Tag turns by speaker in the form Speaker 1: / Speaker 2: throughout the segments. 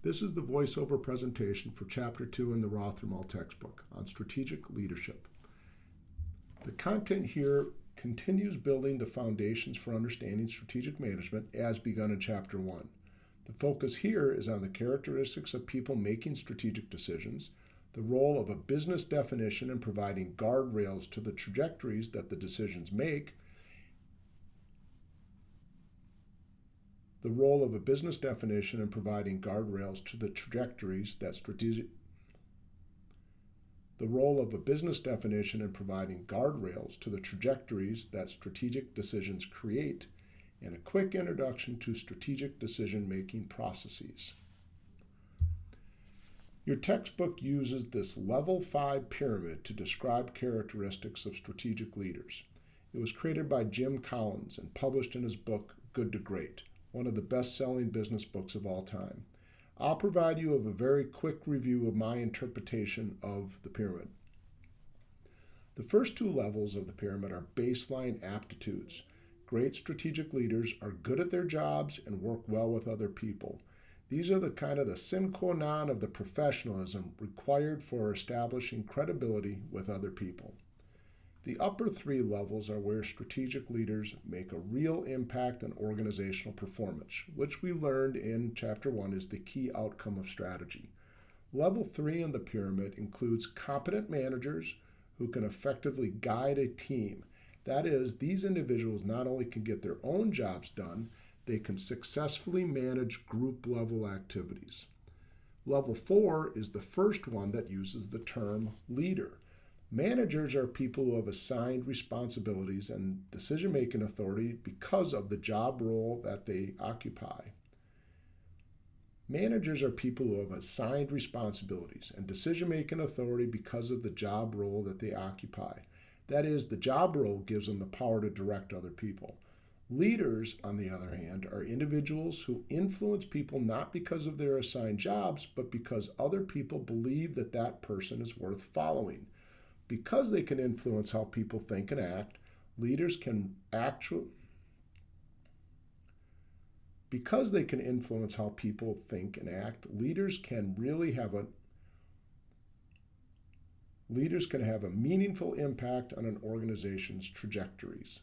Speaker 1: This is the voiceover presentation for Chapter 2 in the Rothermel textbook on strategic leadership. The content here continues building the foundations for understanding strategic management as begun in Chapter 1. The focus here is on the characteristics of people making strategic decisions, the role of a business definition in providing guardrails to the trajectories that the decisions make, the role of a business definition in providing guardrails to the trajectories that strategic decisions create, and a quick introduction to strategic decision-making processes. Your textbook uses this Level 5 pyramid to describe characteristics of strategic leaders. It was created by Jim Collins and published in his book, Good to Great, one of the best-selling business books of all time. I'll provide you with a very quick review of my interpretation of the pyramid. The first two levels of the pyramid are baseline aptitudes. Great strategic leaders are good at their jobs and work well with other people. These are the sine qua non of the professionalism required for establishing credibility with other people. The upper three levels are where strategic leaders make a real impact on organizational performance, which we learned in Chapter 1 is the key outcome of strategy. Level 3 in the pyramid includes competent managers who can effectively guide a team. That is, these individuals not only can get their own jobs done, they can successfully manage group-level activities. Level 4 is the first one that uses the term leader. Managers are people who have assigned responsibilities and decision-making authority because of the job role that they occupy. Managers are people who have assigned responsibilities and decision-making authority because of the job role that they occupy. That is, the job role gives them the power to direct other people. Leaders, on the other hand, are individuals who influence people not because of their assigned jobs, but because other people believe that that person is worth following. Because they can influence how people think and act, leaders can have a meaningful impact on an organization's trajectories.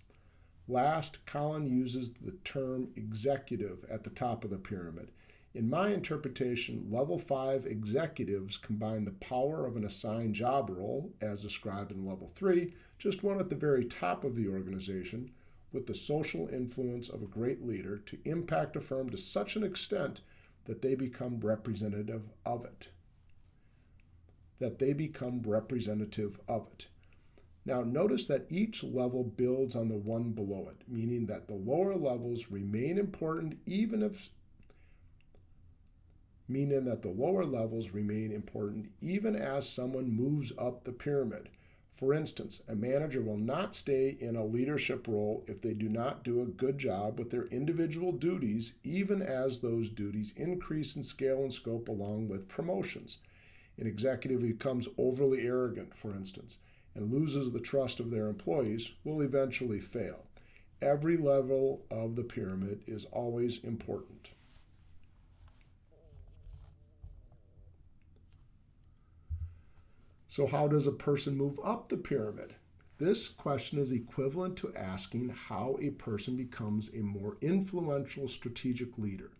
Speaker 1: Last, Colin uses the term executive at the top of the pyramid. In my interpretation, Level 5 executives combine the power of an assigned job role, as described in Level 3, just one at the very top of the organization, with the social influence of a great leader to impact a firm to such an extent that they become representative of it. Now notice that each level builds on the one below it, meaning that the lower levels remain important even as someone moves up the pyramid. For instance, a manager will not stay in a leadership role if they do not do a good job with their individual duties, even as those duties increase in scale and scope along with promotions. An executive who becomes overly arrogant, for instance, and loses the trust of their employees will eventually fail. Every level of the pyramid is always important. So how does a person move up the pyramid? This question is equivalent to asking how a person becomes a more influential strategic leader.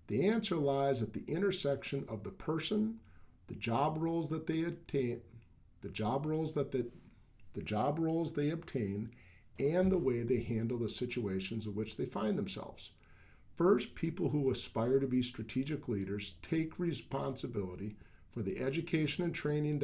Speaker 1: The answer lies at the intersection of the person, the job roles they obtain, and the way they handle the situations in which they find themselves. First, people who aspire to be strategic leaders take responsibility for the education and training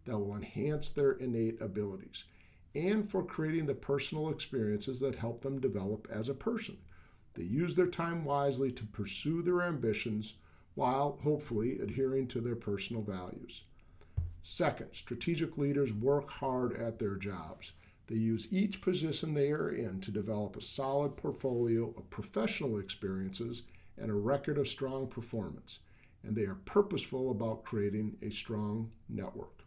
Speaker 1: that will enhance their innate abilities and for creating the personal experiences that help them develop as a person. They use their time wisely to pursue their ambitions while hopefully adhering to their personal values. Second, strategic leaders work hard at their jobs. They use each position they are in to develop a solid portfolio of professional experiences and a record of strong performance, and they are purposeful about creating a strong network.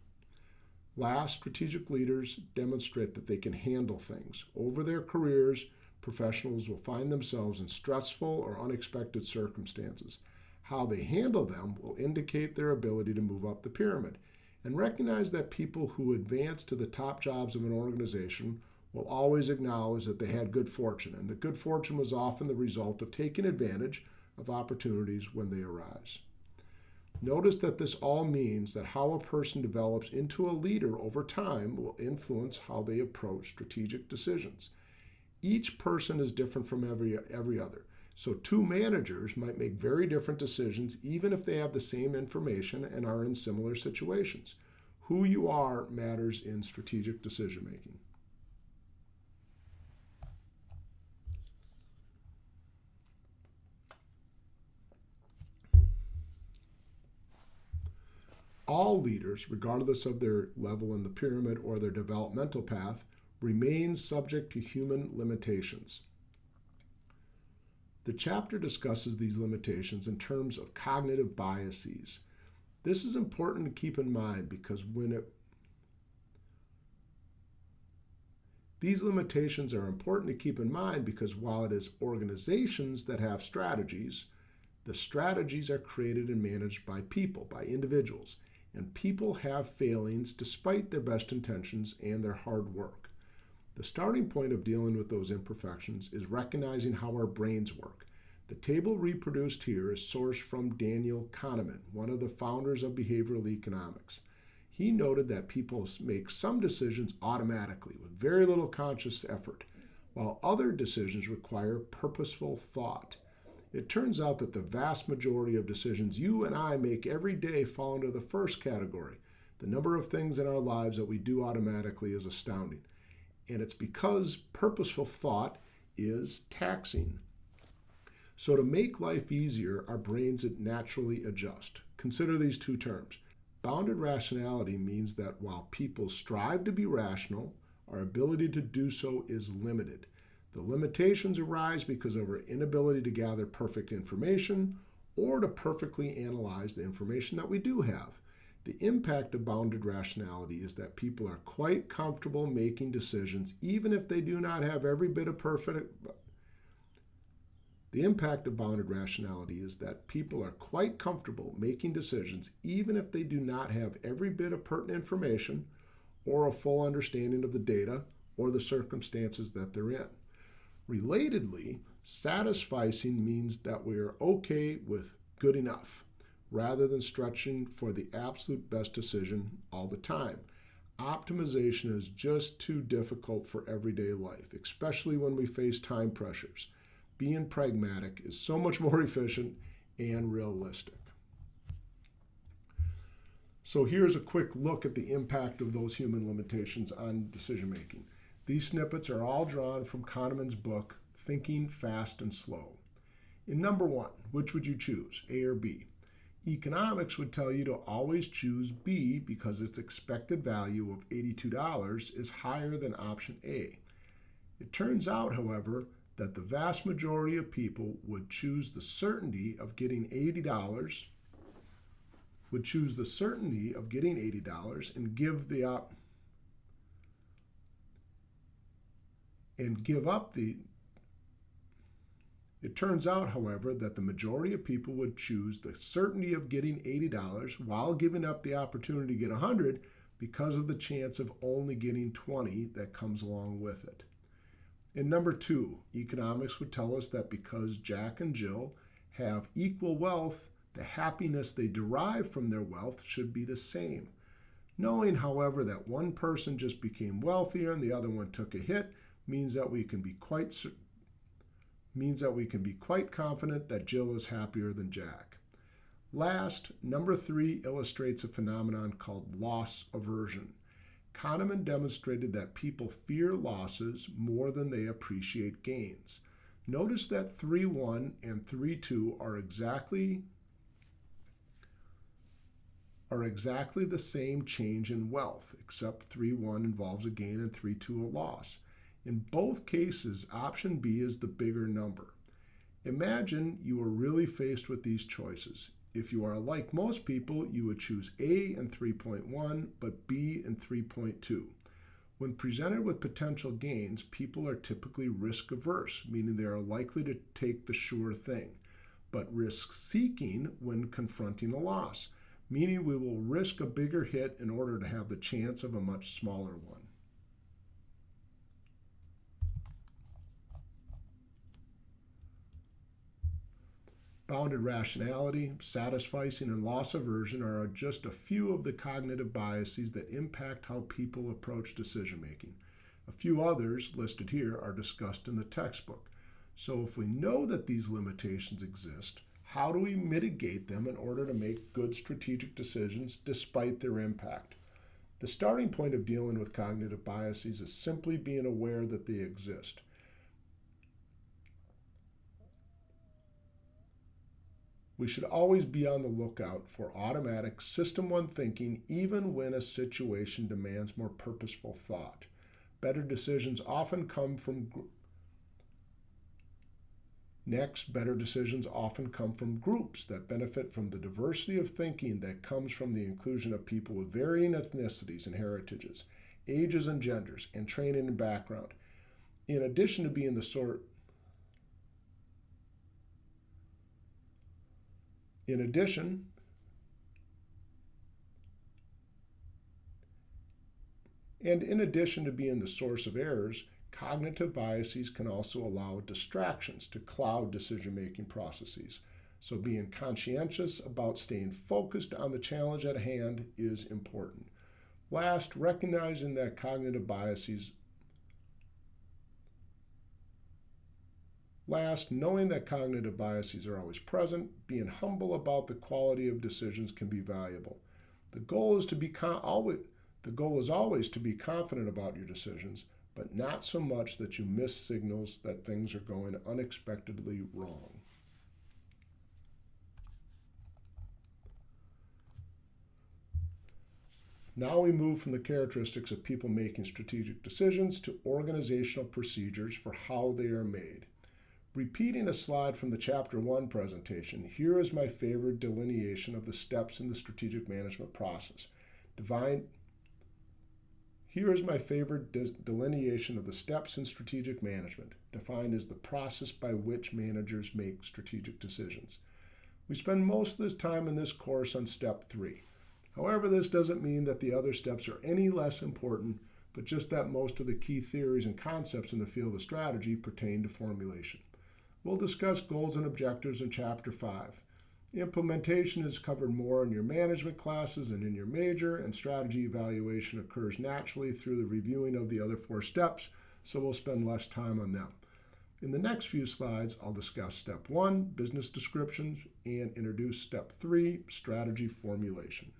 Speaker 1: Last, strategic leaders demonstrate that they can handle things. Over their careers, professionals will find themselves in stressful or unexpected circumstances. How they handle them will indicate their ability to move up the pyramid. And recognize that people who advance to the top jobs of an organization will always acknowledge that they had good fortune, and that good fortune was often the result of taking advantage of opportunities when they arise. Notice that this all means that how a person develops into a leader over time will influence how they approach strategic decisions. Each person is different from every other. So two managers might make very different decisions even if they have the same information and are in similar situations. Who you are matters in strategic decision making. All leaders, regardless of their level in the pyramid or their developmental path, remain subject to human limitations. The chapter discusses these limitations in terms of cognitive biases. This is important to keep in mind because these limitations are important to keep in mind because while it is organizations that have strategies, the strategies are created and managed by people, by individuals, and people have failings despite their best intentions and their hard work. The starting point of dealing with those imperfections is recognizing how our brains work. The table reproduced here is sourced from Daniel Kahneman, one of the founders of behavioral economics. He noted that people make some decisions automatically with very little conscious effort, while other decisions require purposeful thought. It turns out that the vast majority of decisions you and I make every day fall into the first category. The number of things in our lives that we do automatically is astounding. And it's because purposeful thought is taxing. So to make life easier, our brains naturally adjust. Consider these two terms. Bounded rationality means that while people strive to be rational, our ability to do so is limited. The limitations arise because of our inability to gather perfect information or to perfectly analyze the information that we do have. The impact of bounded rationality is that people are quite comfortable making decisions even if they do not have every bit of perfect. The impact of bounded rationality is that people are quite comfortable making decisions even if they do not have every bit of pertinent information or a full understanding of the data or the circumstances that they're in. Relatedly, satisficing means that we are okay with good enough, rather than stretching for the absolute best decision all the time. Optimization is just too difficult for everyday life, especially when we face time pressures. Being pragmatic is so much more efficient and realistic. So here's a quick look at the impact of those human limitations on decision making. These snippets are all drawn from Kahneman's book, Thinking Fast and Slow. In number 1, which would you choose, A or B? Economics would tell you to always choose B because its expected value of $82 is higher than option A. It turns out, however, that the vast majority of people would choose the certainty of getting $80, and give up the. It turns out, however, that the majority of people would choose the certainty of getting $80 while giving up the opportunity to get $100 because of the chance of only getting $20 that comes along with it. In number 2, economics would tell us that because Jack and Jill have equal wealth, the happiness they derive from their wealth should be the same. Knowing, however, that one person just became wealthier and the other one took a hit means that we can be quite confident that Jill is happier than Jack. Last, number 3 illustrates a phenomenon called loss aversion. Kahneman demonstrated that people fear losses more than they appreciate gains. Notice that 3.1 and 3.2 are exactly the same change in wealth, except 3.1 involves a gain and 3.2 a loss. In both cases, option B is the bigger number. Imagine you are really faced with these choices. If you are like most people, you would choose A in 3.1, but B in 3.2. When presented with potential gains, people are typically risk averse, meaning they are likely to take the sure thing, but risk seeking when confronting a loss, meaning we will risk a bigger hit in order to have the chance of a much smaller one. Bounded rationality, satisficing, and loss aversion are just a few of the cognitive biases that impact how people approach decision making. A few others, listed here, are discussed in the textbook. So if we know that these limitations exist, how do we mitigate them in order to make good strategic decisions despite their impact? The starting point of dealing with cognitive biases is simply being aware that they exist. We should always be on the lookout for automatic System 1 thinking even when a situation demands more purposeful thought. Better decisions often come from groups that benefit from the diversity of thinking that comes from the inclusion of people with varying ethnicities and heritages, ages and genders, and training and background. In addition to being the source of errors, cognitive biases can also allow distractions to cloud decision-making processes. So being conscientious about staying focused on the challenge at hand is important. Last, recognizing that cognitive biases knowing that cognitive biases are always present, being humble about the quality of decisions can be valuable. The goal is always to be confident about your decisions, but not so much that you miss signals that things are going unexpectedly wrong. Now we move from the characteristics of people making strategic decisions to organizational procedures for how they are made. Repeating a slide from the Chapter 1 presentation, here is my favorite delineation of the steps in the strategic management process. Here is my favorite delineation of the steps in strategic management, defined as the process by which managers make strategic decisions. We spend most of this time in this course on Step 3. However, this doesn't mean that the other steps are any less important, but just that most of the key theories and concepts in the field of strategy pertain to formulation. We'll discuss goals and objectives in Chapter 5. Implementation is covered more in your management classes and in your major, and strategy evaluation occurs naturally through the reviewing of the other 4 steps, so we'll spend less time on them. In the next few slides, I'll discuss Step 1, business descriptions, and introduce Step 3, strategy formulation.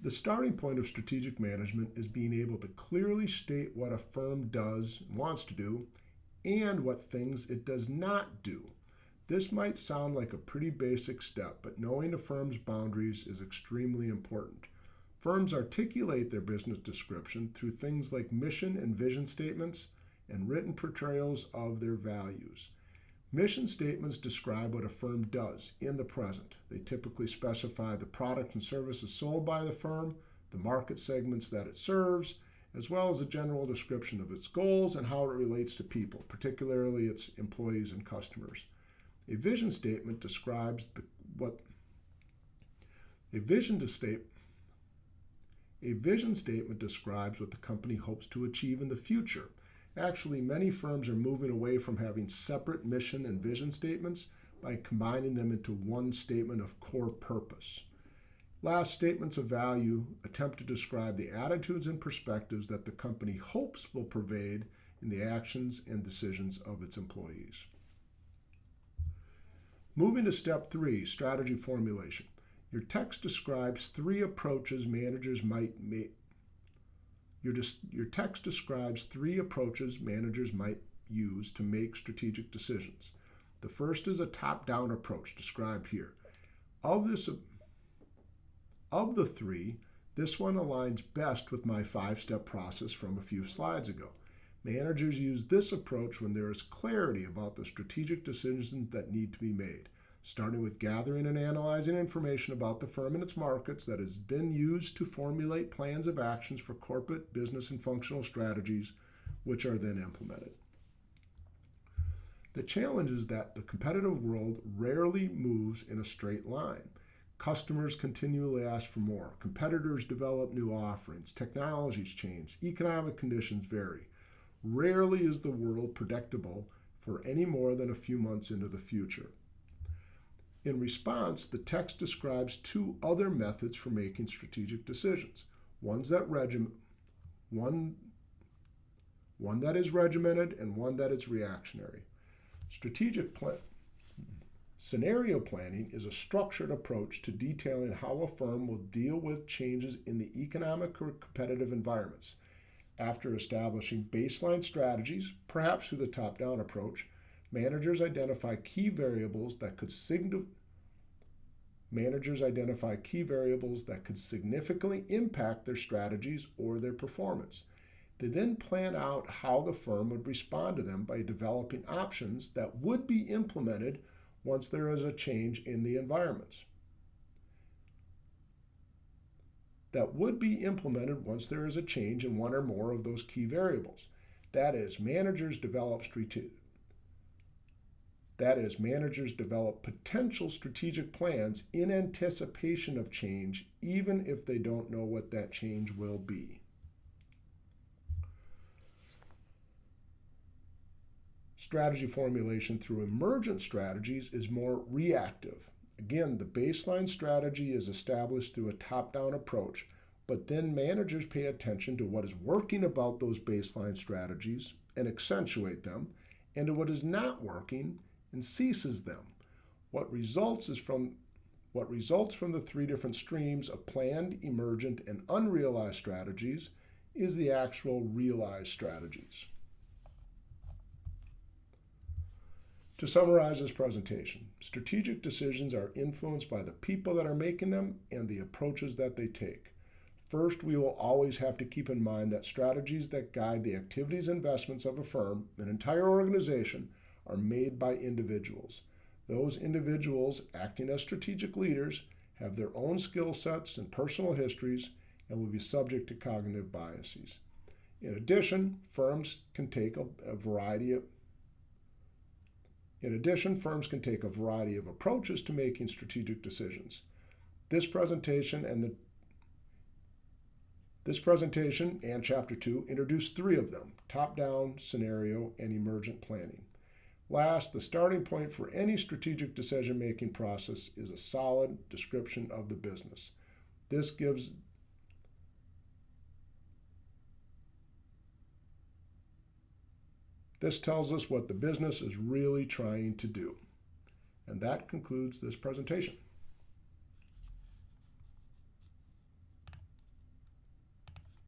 Speaker 1: The starting point of strategic management is being able to clearly state what a firm does and wants to do, and what things it does not do. This might sound like a pretty basic step, but knowing a firm's boundaries is extremely important. Firms articulate their business description through things like mission and vision statements and written portrayals of their values. Mission statements describe what a firm does in the present. They typically specify the product and services sold by the firm, the market segments that it serves, as well as a general description of its goals and how it relates to people, particularly its employees and customers. A vision statement describes what the company hopes to achieve in the future. Actually, many firms are moving away from having separate mission and vision statements by combining them into one statement of core purpose. Last, statements of value attempt to describe the attitudes and perspectives that the company hopes will pervade in the actions and decisions of its employees. Moving to Step 3, strategy formulation. Your text describes 3 approaches managers might use to make strategic decisions. The first is a top-down approach described here. Of the 3, this one aligns best with my 5-step process from a few slides ago. Managers use this approach when there is clarity about the strategic decisions that need to be made, starting with gathering and analyzing information about the firm and its markets that is then used to formulate plans of actions for corporate, business, and functional strategies, which are then implemented. The challenge is that the competitive world rarely moves in a straight line. Customers continually ask for more. Competitors develop new offerings. Technologies change. Economic conditions vary. Rarely is the world predictable for any more than a few months into the future. In response, the text describes two other methods for making strategic decisions. One that is regimented and one that is reactionary. Scenario planning is a structured approach to detailing how a firm will deal with changes in the economic or competitive environments. After establishing baseline strategies, perhaps through the top-down approach, managers identify key variables that could significantly impact their strategies or their performance. They then plan out how the firm would respond to them by developing options that would be implemented once there is a change in the environments. That would be implemented once there is a change in one or more of those key variables. That is, managers develop potential strategic plans in anticipation of change, even if they don't know what that change will be. Strategy formulation through emergent strategies is more reactive. Again, the baseline strategy is established through a top-down approach, but then managers pay attention to what is working about those baseline strategies and accentuate them, and to what is not working and ceases them. What results from the three different streams of planned, emergent, and unrealized strategies is the actual realized strategies. To summarize this presentation, strategic decisions are influenced by the people that are making them and the approaches that they take. First, we will always have to keep in mind that strategies that guide the activities and investments of a firm, an entire organization, are made by individuals. Those individuals, acting as strategic leaders, have their own skill sets and personal histories and will be subject to cognitive biases. In addition, firms can take a variety of approaches to making strategic decisions. This presentation and Chapter 2 introduce three of them: top-down, scenario, and emergent planning. Last, the starting point for any strategic decision-making process is a solid description of the business. This tells us what the business is really trying to do. And that concludes this presentation.